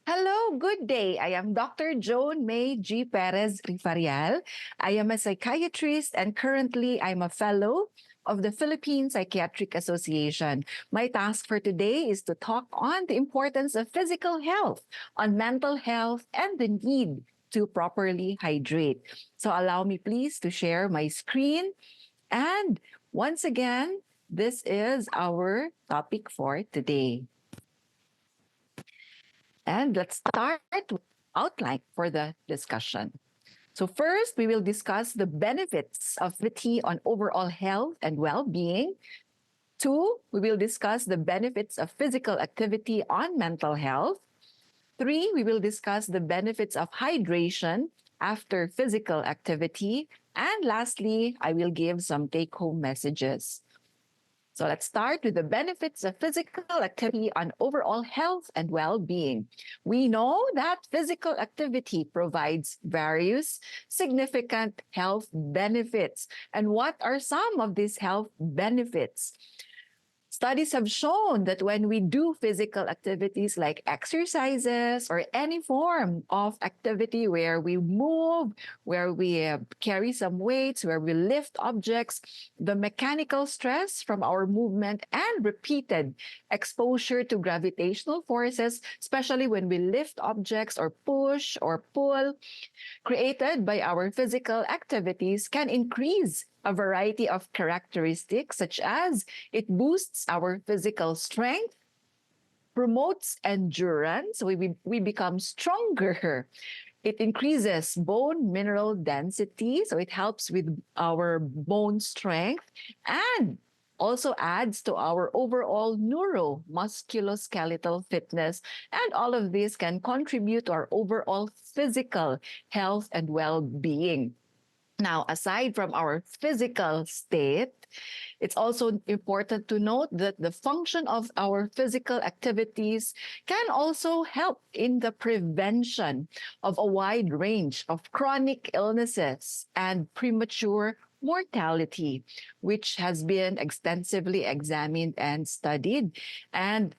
Hello, good day. I am Dr. Joan May G. Perez Rifariel. I am a psychiatrist and currently I'm a fellow of the Philippine Psychiatric Association. My task for today is to talk on the importance of physical health, on mental health, and the need to properly hydrate. So allow me please to share my screen. And once again, this is our topic for today. And let's start with outline for the discussion. So first, we will discuss the benefits of activity on overall health and well-being. Two, we will discuss the benefits of physical activity on mental health. Three, we will discuss the benefits of hydration after physical activity. And lastly, I will give some take-home messages. So let's start with the benefits of physical activity on overall health and well-being. We know that physical activity provides various significant health benefits. And what are some of these health benefits? Studies have shown that when we do physical activities like exercises or any form of activity where we move, where we carry some weights, where we lift objects, the mechanical stress from our movement and repeated exposure to gravitational forces, especially when we lift objects or push or pull, created by our physical activities can increase a variety of characteristics such as it boosts our physical strength, promotes endurance, we become stronger. It increases bone mineral density, so it helps with our bone strength and also adds to our overall neuromusculoskeletal fitness. And all of this can contribute to our overall physical health and well-being. Now, aside from our physical state, it's also important to note that the function of our physical activities can also help in the prevention of a wide range of chronic illnesses and premature mortality, which has been extensively examined and studied. And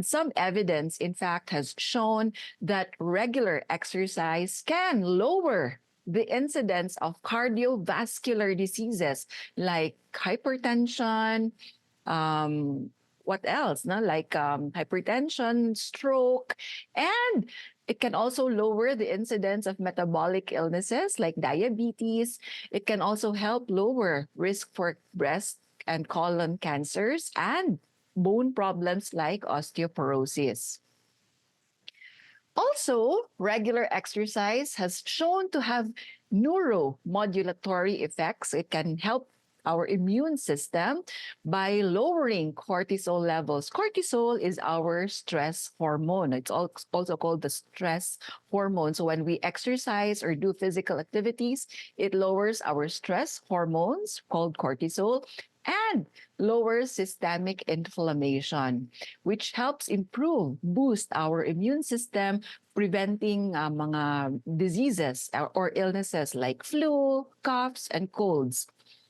some evidence, in fact, has shown that regular exercise can lower the incidence of cardiovascular diseases like hypertension, what else? No? Like hypertension, stroke, and it can also lower the incidence of metabolic illnesses like diabetes. It can also help lower risk for breast and colon cancers and bone problems like osteoporosis. Also, regular exercise has shown to have neuromodulatory effects. It can help our immune system by lowering cortisol levels. Cortisol is our stress hormone. It's also called the stress hormone. So when we exercise or do physical activities, it lowers our stress hormones called cortisol and lowers systemic inflammation, which helps boost our immune system, preventing mga diseases or illnesses like flu, coughs, and colds.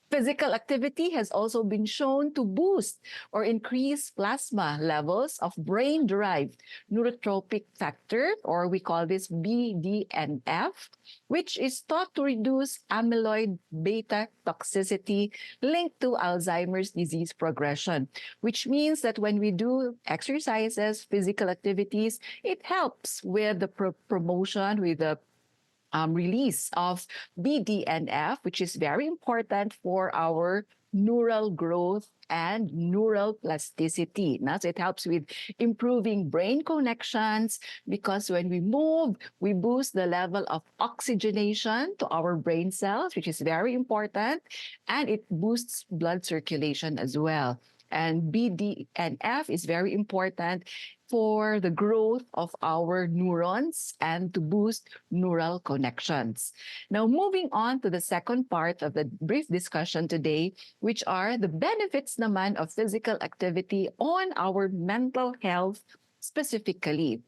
Physical activity has also been shown to boost or increase plasma levels of brain-derived neurotrophic factor, or we call this BDNF, which is thought to reduce amyloid beta toxicity linked to Alzheimer's disease progression, which means that when we do exercises, physical activities, it helps with the promotion, with the release of BDNF, which is very important for our neural growth and neural plasticity. So it helps with improving brain connections because when we move, we boost the level of oxygenation to our brain cells, which is very important, and it boosts blood circulation as well. And BDNF is very important for the growth of our neurons and to boost neural connections. Now, moving on to the second part of the brief discussion today, which are the benefits naman of physical activity on our mental health specifically.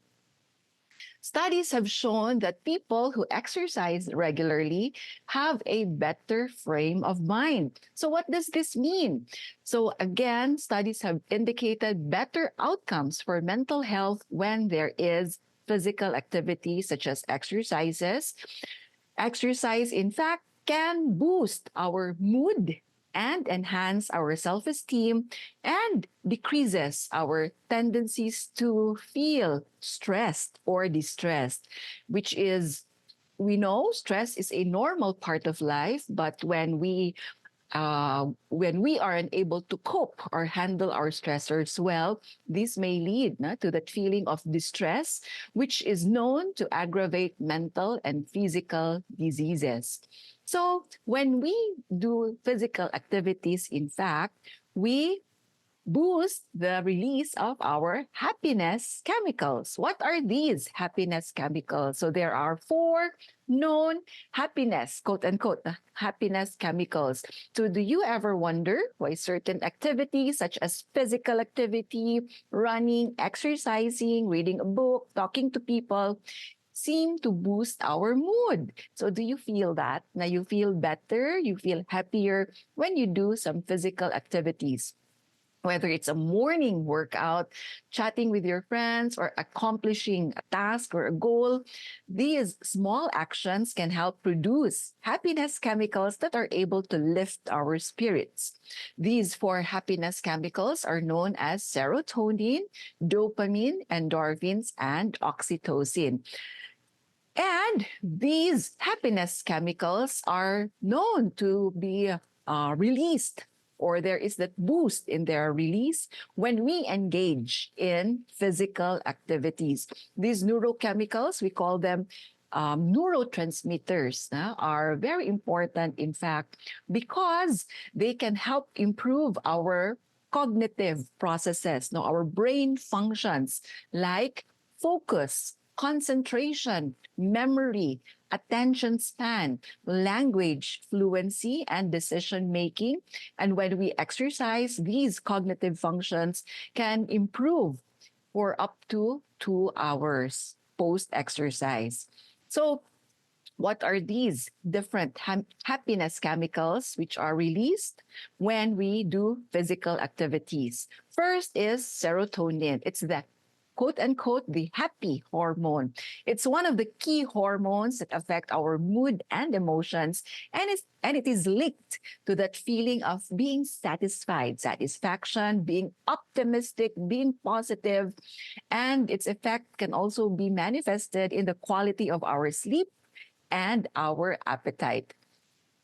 Studies have shown that people who exercise regularly have a better frame of mind. So what does this mean? So again, studies have indicated better outcomes for mental health when there is physical activities such as exercise, in fact, can boost our mood and enhance our self esteem and decreases our tendencies to feel stressed or distressed, which is, we know stress is a normal part of life, but when we are unable to cope or handle our stressors well, this may lead to that feeling of distress, which is known to aggravate mental and physical diseases. So, when we do physical activities, in fact, we boost the release of our happiness chemicals. What are these happiness chemicals? So there are four known happiness, quote unquote, happiness chemicals. So do you ever wonder why certain activities such as physical activity, running, exercising, reading a book, talking to people seem to boost our mood? So do you feel that? Now you feel better, you feel happier when you do some physical activities, whether it's a morning workout, chatting with your friends, or accomplishing a task or a goal. These small actions can help produce happiness chemicals that are able to lift our spirits. These four happiness chemicals are known as serotonin, dopamine, endorphins, and oxytocin. And these happiness chemicals are known to be released, or there is that boost in their release when we engage in physical activities. These neurochemicals, we call them neurotransmitters, are very important, in fact, because they can help improve our cognitive processes, our brain functions like focus, concentration, memory, attention span, language fluency, and decision making. And when we exercise, these cognitive functions can improve for up to 2 hours post exercise. So, what are these different happiness chemicals which are released when we do physical activities? First is serotonin. It's the quote unquote the happy hormone. It's one of the key hormones that affect our mood and emotions, and it is linked to that feeling of being satisfied, satisfaction, being optimistic, being positive, and its effect can also be manifested in the quality of our sleep and our appetite.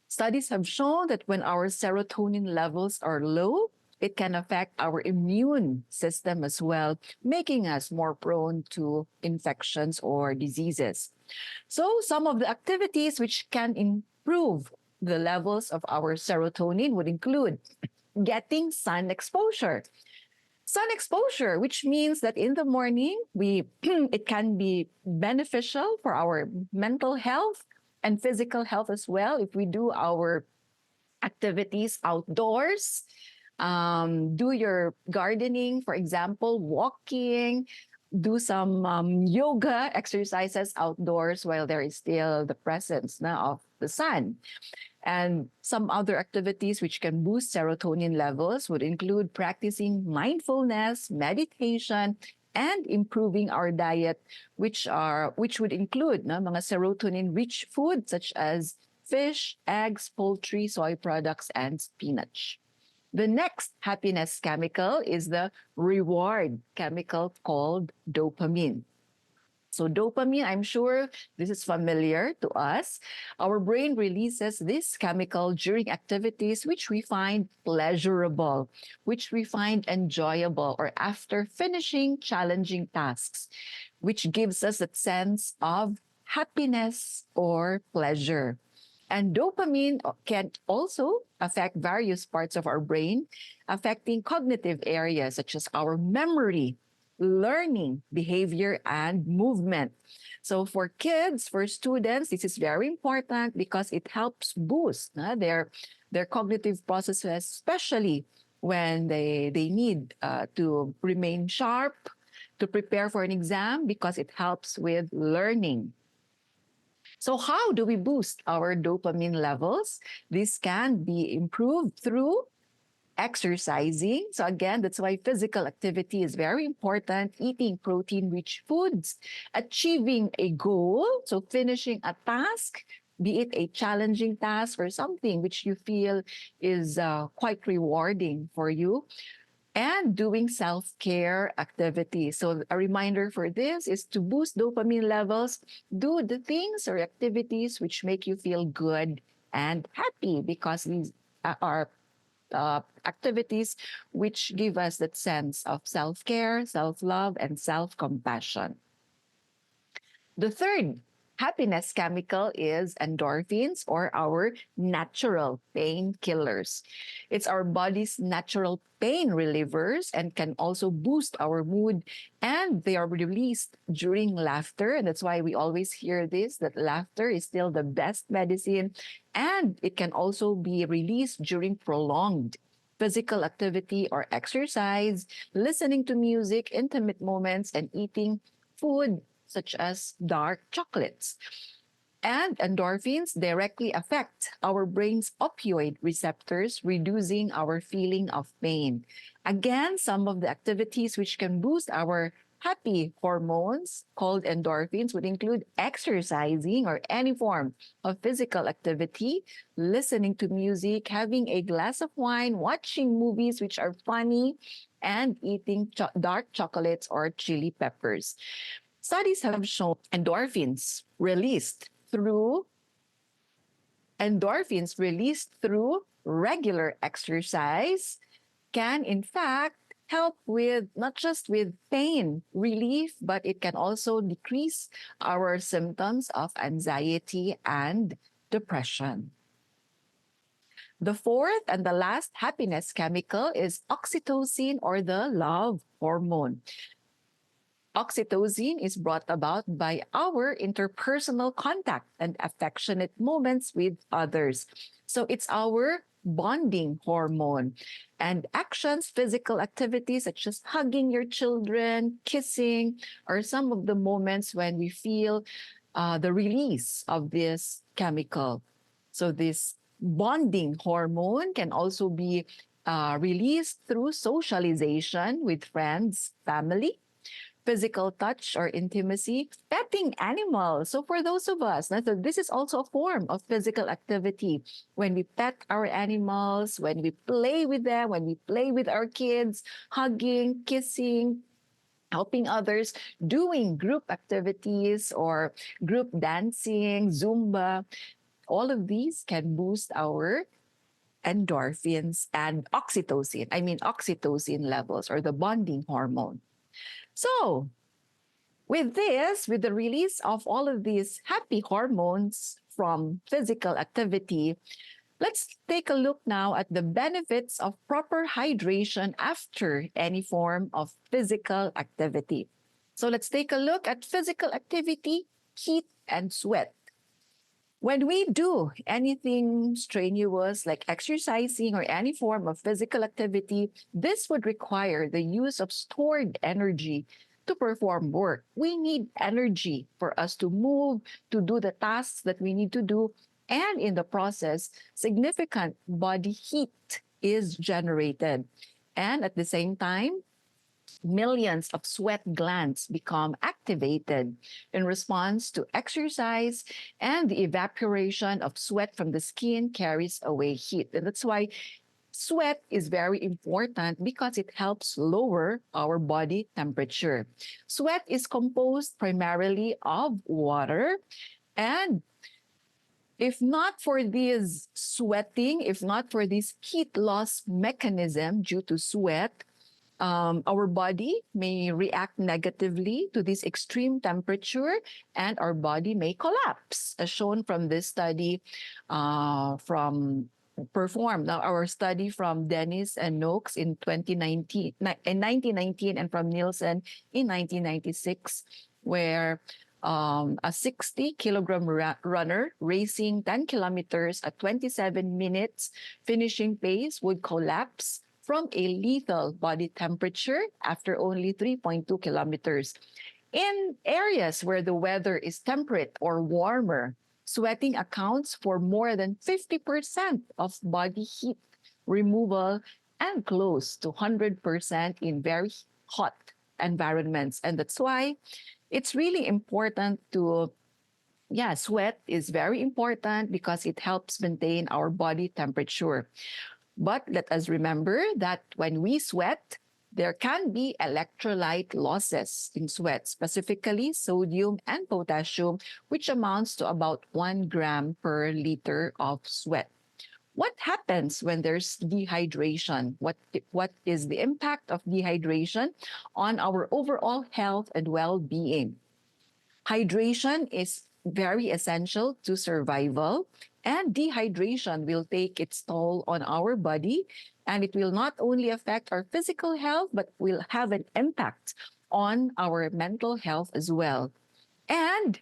Studies have shown that when our serotonin levels are low, it can affect our immune system as well, making us more prone to infections or diseases. So, some of the activities which can improve the levels of our serotonin would include getting sun exposure. Sun exposure, which means that in the morning, it can be beneficial for our mental health and physical health as well if we do our activities outdoors. Do your gardening, for example, walking, do some yoga exercises outdoors while there is still the presence of the sun. And some other activities which can boost serotonin levels would include practicing mindfulness, meditation, and improving our diet, which would include mga serotonin-rich foods such as fish, eggs, poultry, soy products, and spinach. The next happiness chemical is the reward chemical called dopamine. So dopamine, I'm sure this is familiar to us. Our brain releases this chemical during activities which we find pleasurable, which we find enjoyable, or after finishing challenging tasks, which gives us a sense of happiness or pleasure. And dopamine can also affect various parts of our brain, affecting cognitive areas such as our memory, learning, behavior, and movement. So for kids, for students, this is very important because it helps boost their cognitive processes, especially when they need to remain sharp, to prepare for an exam, because it helps with learning. So how do we boost our dopamine levels? This can be improved through exercising. So again, that's why physical activity is very important. Eating protein-rich foods, achieving a goal, so finishing a task, be it a challenging task or something which you feel is quite rewarding for you, and doing self-care activities. So a reminder for this is to boost dopamine levels, do the things or activities which make you feel good and happy, because these are activities which give us that sense of self-care, self-love, and self-compassion. The third happiness chemical is endorphins, or our natural painkillers. It's our body's natural pain relievers and can also boost our mood, and they are released during laughter. And that's why we always hear this, that laughter is still the best medicine, and it can also be released during prolonged physical activity or exercise, listening to music, intimate moments, and eating food such as dark chocolates. And endorphins directly affect our brain's opioid receptors, reducing our feeling of pain. Again, some of the activities which can boost our happy hormones called endorphins would include exercising or any form of physical activity, listening to music, having a glass of wine, watching movies which are funny, and eating dark chocolates or chili peppers. Studies have shown through endorphins released through regular exercise can in fact help with not just with pain relief, but it can also decrease our symptoms of anxiety and depression. The fourth and the last happiness chemical is oxytocin, or the love hormone. Oxytocin is brought about by our interpersonal contact and affectionate moments with others. So it's our bonding hormone. And actions, physical activities such as hugging your children, kissing, are some of the moments when we feel the release of this chemical. So this bonding hormone can also be released through socialization with friends, family, physical touch or intimacy, petting animals. So for those of us, this is also a form of physical activity. When we pet our animals, when we play with them, when we play with our kids, hugging, kissing, helping others, doing group activities or group dancing, Zumba, all of these can boost our endorphins and oxytocin levels, or the bonding hormone. So, with this, with the release of all of these happy hormones from physical activity, let's take a look now at the benefits of proper hydration after any form of physical activity. So let's take a look at physical activity, heat, and sweat. When we do anything strenuous like exercising or any form of physical activity, this would require the use of stored energy to perform work. We need energy for us to move, to do the tasks that we need to do. And in the process, significant body heat is generated. And at the same time, millions of sweat glands become activated in response to exercise, and the evaporation of sweat from the skin carries away heat. And that's why sweat is very important, because it helps lower our body temperature. Sweat is composed primarily of water, and if not for this sweating, if not for this heat loss mechanism due to sweat, our body may react negatively to this extreme temperature, and our body may collapse, as shown from this study from performed. Now, our study from Dennis and Noakes in 1919, and from Nielsen in 1996, where a 60-kilogram runner racing 10 kilometers at 27 minutes finishing pace would collapse from a lethal body temperature after only 3.2 kilometers. In areas where the weather is temperate or warmer, sweating accounts for more than 50% of body heat removal and close to 100% in very hot environments. And that's why it's really important to, yeah, sweat is very important because it helps maintain our body temperature. But let us remember that when we sweat, there can be electrolyte losses in sweat, specifically sodium and potassium, which amounts to about 1 gram per liter of sweat. What happens when there's dehydration? What is the impact of dehydration on our overall health and well-being? Hydration is very essential to survival, and dehydration will take its toll on our body, and it will not only affect our physical health, but will have an impact on our mental health as well. And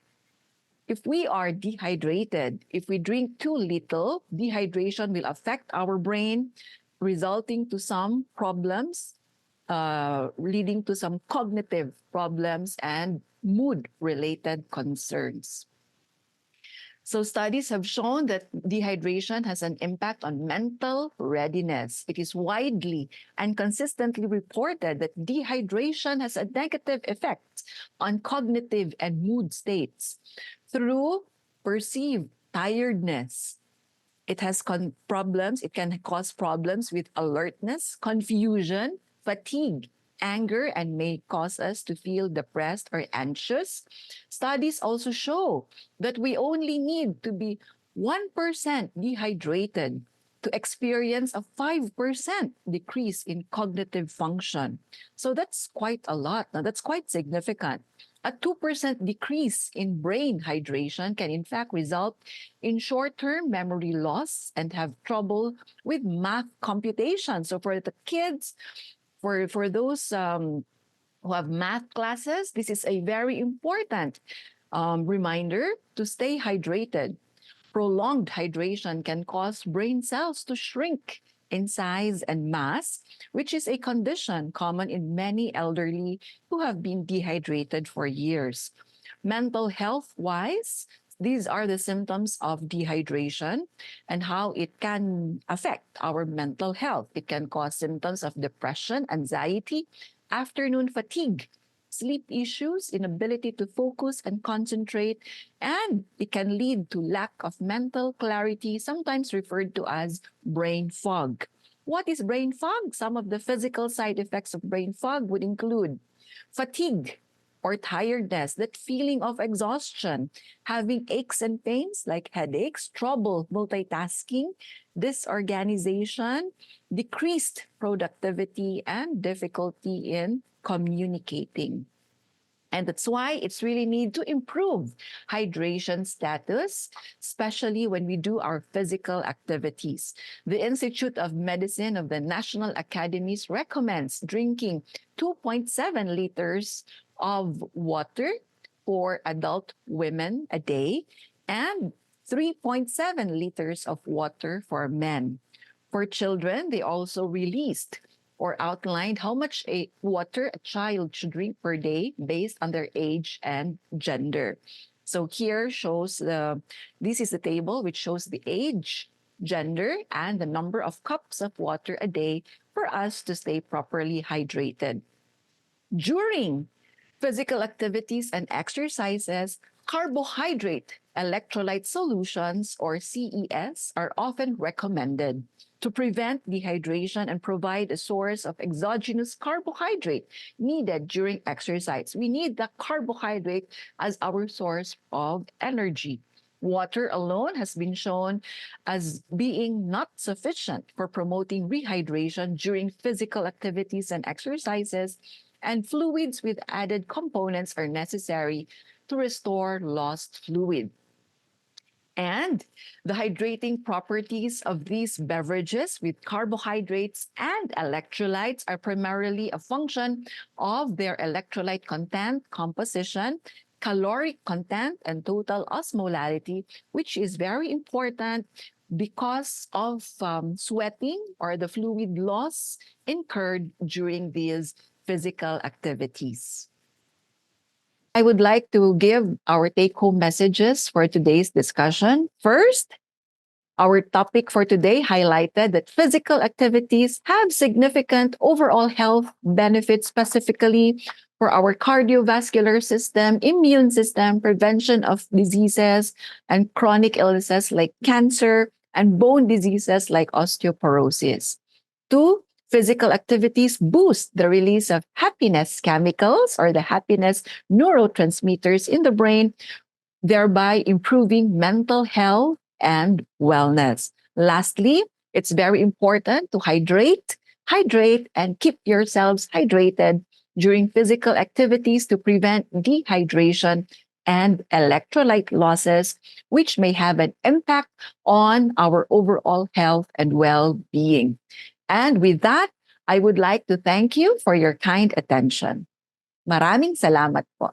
if we are dehydrated, if we drink too little, dehydration will affect our brain, resulting to some problems, leading to some cognitive problems and mood-related concerns. So studies have shown that dehydration has an impact on mental readiness. It is widely and consistently reported that dehydration has a negative effect on cognitive and mood states through perceived tiredness. It has problems. It can cause problems with alertness, confusion, fatigue, anger, and may cause us to feel depressed or anxious. Studies also show that we only need to be 1% dehydrated to experience a 5% decrease in cognitive function. So that's quite a lot. Now, that's quite significant. A 2% decrease in brain hydration can in fact result in short-term memory loss and have trouble with math computation. So for the kids, for those who have math classes, this is a very important reminder to stay hydrated. Prolonged hydration can cause brain cells to shrink in size and mass, which is a condition common in many elderly who have been dehydrated for years. Mental health-wise, these are the symptoms of dehydration and how it can affect our mental health. It can cause symptoms of depression, anxiety, afternoon fatigue, sleep issues, inability to focus and concentrate, and it can lead to lack of mental clarity, sometimes referred to as brain fog. What is brain fog? Some of the physical side effects of brain fog would include fatigue or tiredness, that feeling of exhaustion, having aches and pains like headaches, trouble multitasking, disorganization, decreased productivity, and difficulty in communicating. And that's why it's really need to improve hydration status, especially when we do our physical activities. The Institute of Medicine of the National Academies recommends drinking 2.7 liters of water for adult women a day and 3.7 liters of water for men. For children, they also released or outlined how much water a child should drink per day based on their age and gender. So here shows this is the table which shows the age, gender, and the number of cups of water a day for us to stay properly hydrated. During physical activities and exercises, carbohydrate electrolyte solutions, or CES, are often recommended to prevent dehydration and provide a source of exogenous carbohydrate needed during exercise. We need the carbohydrate as our source of energy. Water alone has been shown as being not sufficient for promoting rehydration during physical activities and exercises, and fluids with added components are necessary to restore lost fluid. And the hydrating properties of these beverages with carbohydrates and electrolytes are primarily a function of their electrolyte content, composition, caloric content, and total osmolality, which is very important because of sweating or the fluid loss incurred during these physical activities. I would like to give our take-home messages for today's discussion. First, Our topic for today highlighted that physical activities have significant overall health benefits, specifically for our cardiovascular system, immune system, prevention of diseases and chronic illnesses like cancer, and bone diseases like osteoporosis. Two, physical activities boost the release of happiness chemicals or the happiness neurotransmitters in the brain, thereby improving mental health and wellness. Lastly, it's very important to hydrate, and keep yourselves hydrated during physical activities to prevent dehydration and electrolyte losses, which may have an impact on our overall health and well being. And with that, I would like to thank you for your kind attention. Maraming salamat po.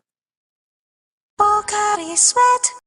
Pocari Sweat.